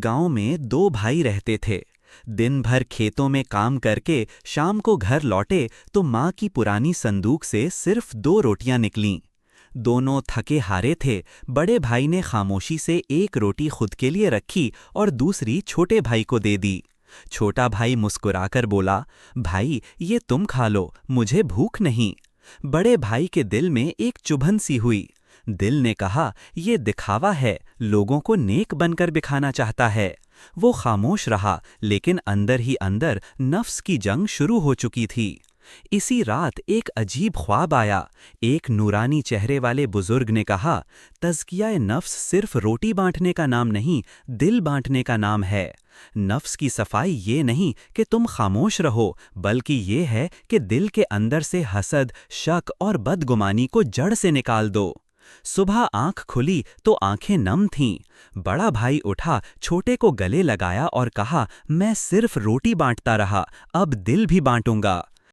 गांव में दो भाई रहते थे। दिन भर खेतों में काम करके शाम को घर लौटे तो माँ की पुरानी संदूक से सिर्फ 2 रोटियां निकलीं। दोनों थके हारे थे। बड़े भाई ने खामोशी से एक रोटी खुद के लिए रखी और दूसरी छोटे भाई को दे दी। छोटा भाई मुस्कुराकर बोला, भाई ये तुम खा लो, मुझे भूख नहीं। बड़े भाई के दिल में एक चुभन सी हुई। दिल ने कहा, ये दिखावा है, लोगों को नेक बनकर दिखाना चाहता है। वो खामोश रहा, लेकिन अंदर ही अंदर नफ्स की जंग शुरू हो चुकी थी। इसी रात एक अजीब ख्वाब आया। एक नूरानी चेहरे वाले बुजुर्ग ने कहा, तज़किया नफ्स सिर्फ रोटी बांटने का नाम नहीं, दिल बांटने का नाम है। नफ्स की सफाई ये नहीं कि तुम खामोश रहो, बल्कि ये है कि दिल के अंदर से हसद, शक और बदगुमानी को जड़ से निकाल दो। सुबह आंख खुली तो आंखें नम थीं। बड़ा भाई उठा, छोटे को गले लगाया और कहा, मैं सिर्फ रोटी बांटता रहा, अब दिल भी बांटूंगा।